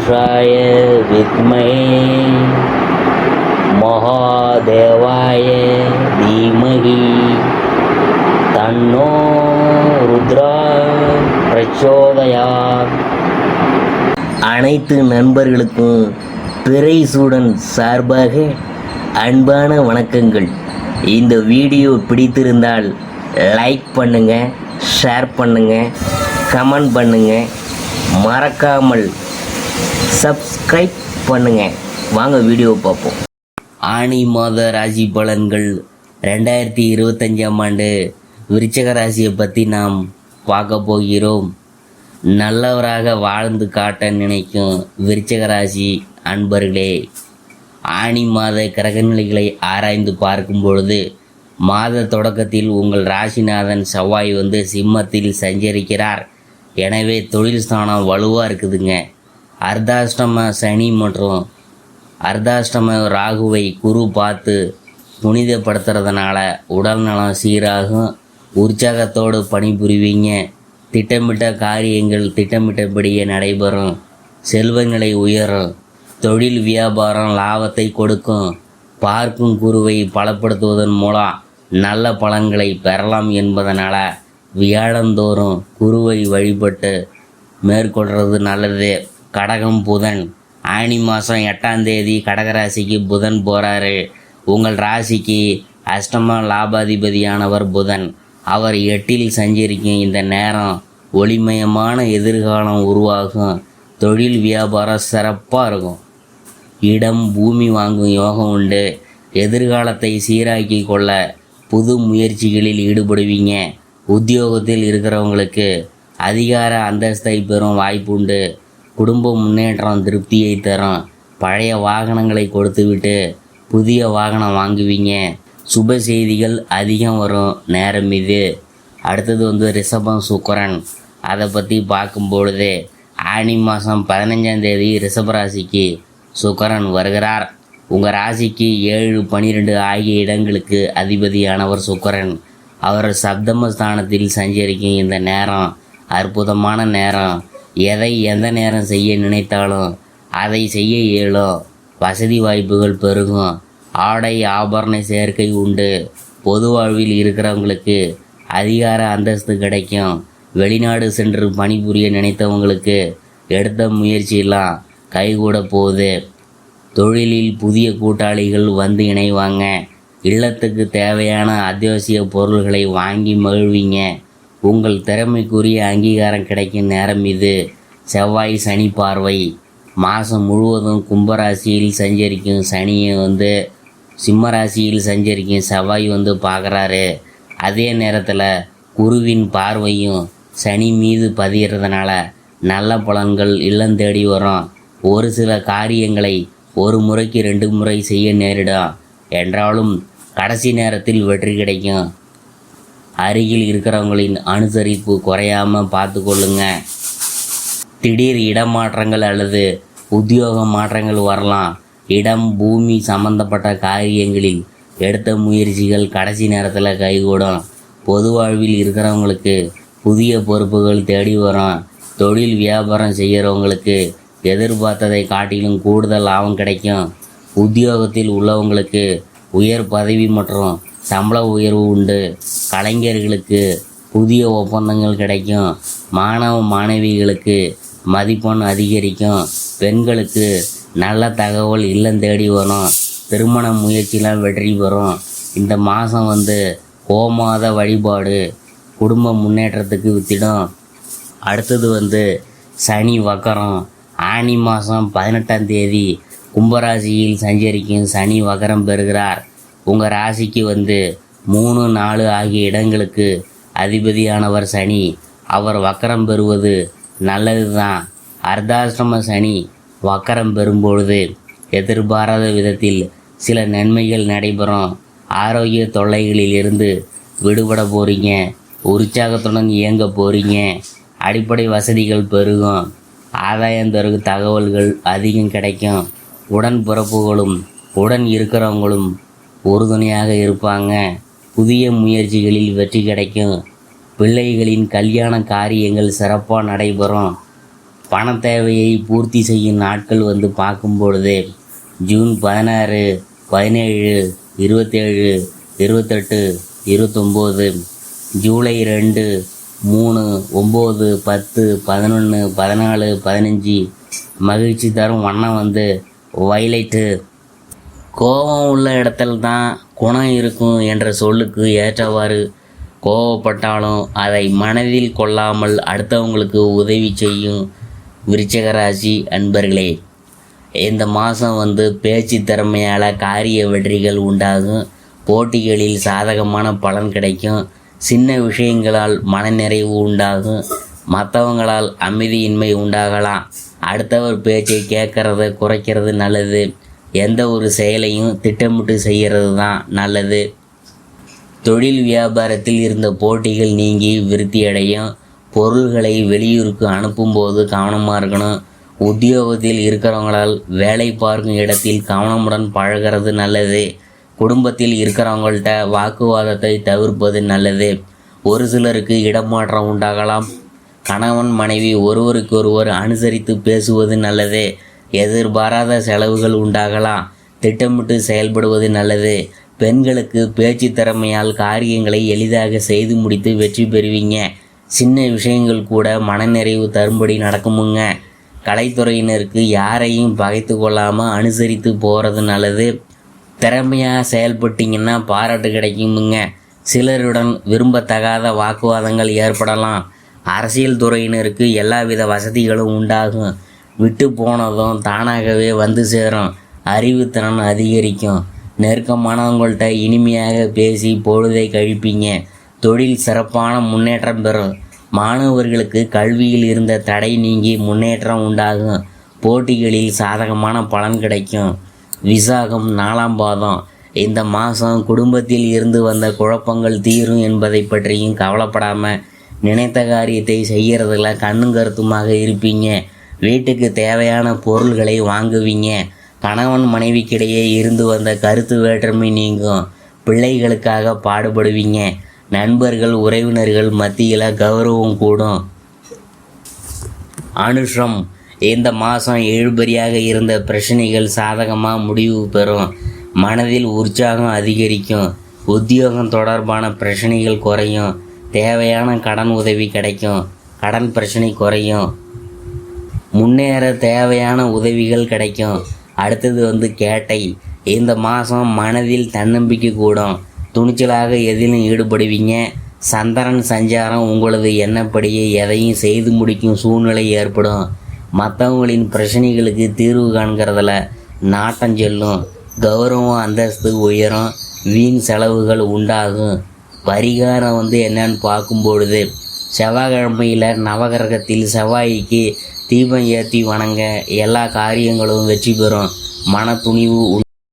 पुरुषाय विद्महे महादेवाय धीमहि तन्नो रुद्रा प्रचोदयात्. அனைத்து நண்பர்களுக்கும் பிறைசூடன் சார்பாக அன்பான வணக்கங்கள். இந்த வீடியோ பிடித்திருந்தால் லைக் பண்ணுங்கள், ஷேர் பண்ணுங்கள், கமெண்ட் பண்ணுங்கள், மறக்காமல் சப்ஸ்கிரைப் பண்ணுங்கள். வாங்க வீடியோ பார்ப்போம். ஆனி மாத ராசி பலன்கள் 2025ஆம் ஆண்டு விருச்சிக ராசியை பற்றி நாம் பார்க்க போகிறோம். நல்லவராக வாழ்ந்து காட்ட நினைக்கும் விருச்சிக ராசி அன்பர்களே, ஆனி மாத கிரகநிலைகளை ஆராய்ந்து பார்க்கும் பொழுது மாத தொடக்கத்தில் உங்கள் ராசிநாதன் செவ்வாய் சிம்மத்தில் சஞ்சரிக்கிறார். எனவே தொழில் ஸ்தானம் வலுவாக இருக்குதுங்க. அர்த்தாஷ்டம சனி மற்றும் அர்த்தாஷ்டம ராகுவை குரு பார்த்து புனிதப்படுத்துறதுனால உடல் நலம் சீராகும். உற்சாகத்தோடு பணிபுரிவீங்க. திட்டமிட்ட காரியங்கள் திட்டமிட்டபடியே நடைபெறும். செல்வநிலை உயரும். தொழில் வியாபாரம் லாபத்தை கொடுக்கும். பார்க்கும் குருவை பலப்படுத்துவதன் மூலம் நல்ல பலன்களை பெறலாம் என்பதனால வியாழந்தோறும் குருவை வழிபட்டு மேற்கொள்வது நல்லது. கடகம் புதன். ஆனி மாதம் 8ஆம் தேதி கடகராசிக்கு புதன் போகிறாரு. உங்கள் ராசிக்கு அஷ்டம லாபாதிபதியானவர் புதன். அவர் 8இல் சஞ்சரிக்கும் இந்த நேரம் ஒளிமயமான எதிர்காலம் உருவாகும். தொழில் வியாபாரம் சிறப்பாக இருக்கும். இடம் பூமி வாங்கும் யோகம் உண்டு. எதிர்காலத்தை சீராக்கி கொள்ள புது முயற்சிகளில் ஈடுபடுவீங்க. உத்தியோகத்தில் இருக்கிறவங்களுக்கு அதிகார அந்தஸ்தை பெறும் வாய்ப்பு உண்டு. குடும்ப முன்னேற்றம் திருப்தியை தரும். பழைய வாகனங்களை கொடுத்துவிட்டு புதிய வாகனம் வாங்குவீங்க. சுப செய்திகள் அதிகம் வரும் நேரம் இது. அடுத்தது ரிஷபம் சுக்கிரன். அதை பற்றி பார்க்கும்பொழுது ஆனி மாதம் 15ஆம் தேதி ரிஷபராசிக்கு சுக்கிரன் வருகிறார். உங்கள் ராசிக்கு 7, 12 ஆகிய இடங்களுக்கு அதிபதியானவர் சுக்கிரன். அவர் சப்தம ஸ்தானத்தில் சஞ்சரிக்கும் இந்த நேரம் அற்புதமான நேரம். எதை எந்த நேரம் செய்ய நினைத்தாலும் அதை செய்ய இயலும். வசதி வாய்ப்புகள் பெருகும். ஆடை ஆபரண சேர்க்கை உண்டு. பொது வாழ்வில் இருக்கிறவங்களுக்கு அதிகார அந்தஸ்து கிடைக்கும். வெளிநாடு சென்று பணிபுரிய நினைத்தவங்களுக்கு எடுத்த முயற்சியெல்லாம் கைகூட போகுது. தொழிலில் புதிய கூட்டாளிகள் இணைவாங்க. இல்லத்துக்கு தேவையான அத்தியாவசிய பொருள்களை வாங்கி மகிழ்வீங்க. உங்கள் திறமைக்குரிய அங்கீகாரம் கிடைக்கும் நேரம் இது. செவ்வாய் சனி பார்வை. மாதம் முழுவதும் கும்பராசியில் சஞ்சரிக்கும் சனியை சிம்மராசியில் சஞ்சரிக்கும் செவ்வாய் பார்க்குறாரு. அதே நேரத்தில் குருவின் பார்வையும் சனி மீது பதிகிறதுனால நல்ல பலன்கள் இல்லம் தேடி வரும். ஒரு சில காரியங்களை ஒரு முறைக்கு 2 முறை செய்ய நேரிடும். என்றாலும் கடைசி நேரத்தில் வெற்றி கிடைக்கும். அருகில் இருக்கிறவங்களின் அனுசரிப்பு குறையாமல் பார்த்து கொள்ளுங்க. திடீர் இடமாற்றங்கள் அல்லது உத்தியோக மாற்றங்கள் வரலாம். இடம் பூமி சம்பந்தப்பட்ட காரியங்களில் எடுத்த முயற்சிகள் கடைசி நேரத்தில் கைகூடும். பொது வாழ்வில் இருக்கிறவங்களுக்கு புதிய பொறுப்புகள் தேடி வரும். தொழில் வியாபாரம் செய்கிறவங்களுக்கு எதிர்பார்த்ததை காட்டிலும் கூடுதல் லாபம் கிடைக்கும். உத்தியோகத்தில் உள்ளவங்களுக்கு உயர் பதவி மற்றும் சம்பள உயர்வு உண்டு. கலைஞர்களுக்கு புதிய ஒப்பந்தங்கள் கிடைக்கும். மாணவ மாணவிகளுக்கு மதிப்பெண் அதிகரிக்கும். பெண்களுக்கு நல்ல தகவல் இல்லம் தேடி வரும். திருமண முயற்சியெலாம் வெற்றி பெறும். இந்த மாதம் கோமாத வழிபாடு குடும்ப முன்னேற்றத்துக்கு வித்திடும். அடுத்தது சனி வக்கரம். ஆனி மாதம் 18ஆம் தேதி கும்பராசியில் சஞ்சரிக்கும் சனி வக்கரம் பெறுகிறார். உங்கள் ராசிக்கு 3, 4 ஆகிய இடங்களுக்கு அதிபதியானவர் சனி. அவர் வக்கரம் பெறுவது நல்லது தான். அர்த்தாஷ்டம சனி வக்கரம் பெறும்பொழுது எதிர்பாராத விதத்தில் சில நன்மைகள் நடைபெறும். ஆரோக்கிய தொல்லைகளில் இருந்து விடுபட போகிறீங்க. உற்சாகத்துடன் இயங்க போகிறீங்க. அடிப்படை வசதிகள் பெருகும். ஆதாயம் தரும் தகவல்கள் அதிகம் கிடைக்கும். உடன்பிறப்புகளும் உடன் இருக்கிறவங்களும் உறுதுணையாக இருப்பாங்க. புதிய முயற்சிகளில் வெற்றி கிடைக்கும். பிள்ளைகளின் கல்யாண காரியங்கள் சிறப்பாக நடைபெறும். பண தேவையை பூர்த்தி செய்யும் நாட்கள் வந்து பார்க்கும் பொழுது ஜூன் 16, 17, 27, 28, 29, ஜூலை 2, 3, 9, 10, 11, 14, 15 மகிழ்ச்சி தரும் வண்ணம் வந்து வைலைட்டு. கோபம் உள்ள இடத்துல தான் குணம் இருக்கும் என்ற சொல்லுக்கு ஏற்றவாறு கோபப்பட்டாலும் அதை மனதில் கொள்ளாமல் அடுத்தவங்களுக்கு உதவி செய்யும் விருச்சிக ராசி அன்பர்களே, இந்த மாதம் வந்து பேச்சு திறமையால் காரிய வெற்றிகள் உண்டாகும். போட்டிகளில் சாதகமான பலன் கிடைக்கும். சின்ன விஷயங்களால் மனநிறைவு உண்டாகும். மற்றவங்களால் அமைதியின்மை உண்டாகலாம். அடுத்தவர் பேச்சை கேட்கறத குறைக்கிறது நல்லது. எந்த ஒரு செயலையும் திட்டமிட்டு செய்கிறது தான் நல்லது. தொழில் வியாபாரத்தில் இருந்த போட்டிகள் நீங்கி விருத்தியடையும். பொருள்களை வெளியூருக்கு அனுப்பும்போது கவனமாக இருக்கணும். உத்தியோகத்தில் இருக்கிறவங்களால் வேலை பார்க்கும் இடத்தில் கவனமுடன் பழகிறது நல்லது. குடும்பத்தில் இருக்கிறவங்கள்ட்ட வாக்குவாதத்தை தவிர்ப்பது நல்லது. ஒரு சிலருக்கு இடமாற்றம் உண்டாகலாம். கணவன் மனைவி ஒருவருக்கொருவர் அனுசரித்து பேசுவது நல்லது. எதிர்பாராத செலவுகள் உண்டாகலாம். திட்டமிட்டு செயல்படுவது நல்லது. பெண்களுக்கு பேச்சு திறமையால் காரியங்களை எளிதாக செய்து முடித்து வெற்றி பெறுவீங்க. சின்ன விஷயங்கள் கூட மனநிறைவு தரும்படி நடக்குமுங்க. கலைத்துறையினருக்கு யாரையும் பகைத்து கொள்ளாமல் அனுசரித்து போகிறது நல்லது. திறமையாக செயல்பட்டிங்கன்னா பாராட்டு கிடைக்குமுங்க. சிலருடன் விரும்பத்தகாத வாக்குவாதங்கள் ஏற்படலாம். அரசியல் துறையினருக்கு எல்லாவித வசதிகளும் உண்டாகும். விட்டு போனதும் தானாகவே வந்து சேரும். அறிவுத்திறன் அதிகரிக்கும். நெருக்கமானவங்கள்ட்ட இனிமையாக பேசி பொழுதை கழிப்பீங்க. தொழில் சிறப்பான முன்னேற்றம் பெறும். மாணவர்களுக்கு கல்வியில் இருந்த தடை நீங்கி முன்னேற்றம் உண்டாகும். போட்டிகளில் சாதகமான பலன் கிடைக்கும். விசாகம் 4ஆம் பாதம். இந்த மாதம் குடும்பத்தில் இருந்து வந்த குழப்பங்கள் தீரும் என்பதை பற்றியும் கவலைப்படாமல் நினைத்த காரியத்தை செய்கிறதுல கண்ணும் கருத்துமாக இருப்பீங்க. வீட்டுக்கு தேவையான பொருள்களை வாங்குவீங்க. கணவன் மனைவிக்கிடையே இருந்து வந்த கருத்து வேற்றுமை நீங்கும். பிள்ளைகளுக்காக பாடுபடுவீங்க. நண்பர்கள் உறவினர்கள் மத்தியில் கௌரவம் கூடும். அனுஷம். இந்த மாதம் இழுபறியாக இருந்த பிரச்சனைகள் சாதகமாக முடிவு பெறும். மனதில் உற்சாகம் அதிகரிக்கும். உத்தியோகம் தொடர்பான பிரச்சனைகள் குறையும். தேவையான கடன் உதவி கிடைக்கும். கடன் பிரச்சனை குறையும். முன்னேற தேவையான உதவிகள் கிடைக்கும். அடுத்தது வந்து கேட்டை. இந்த மாதம் மனதில் தன்னம்பிக்கை கூடும். துணிச்சலாக எதிலும் ஈடுபடுவீங்க. சந்திரன் சஞ்சாரம் உங்களது எண்ணப்படியே எதையும் செய்து முடிக்கும் சூழ்நிலை ஏற்படும். மற்றவங்களின் பிரச்சனைகளுக்கு தீர்வு காண்கிறதுல நாட்டம் செல்லும். கௌரவம் அந்தஸ்து உயரும். வீண் செலவுகள் உண்டாகும். பரிகாரம் வந்து என்னன்னு பார்க்கும்பொழுது செவ்வாய்க்கிழமையில் நவகிரகத்தில் செவ்வாய்க்கு தீபம் ஏற்றி வணங்க எல்லா காரியங்களும் வெற்றி பெறும். மன துணிவு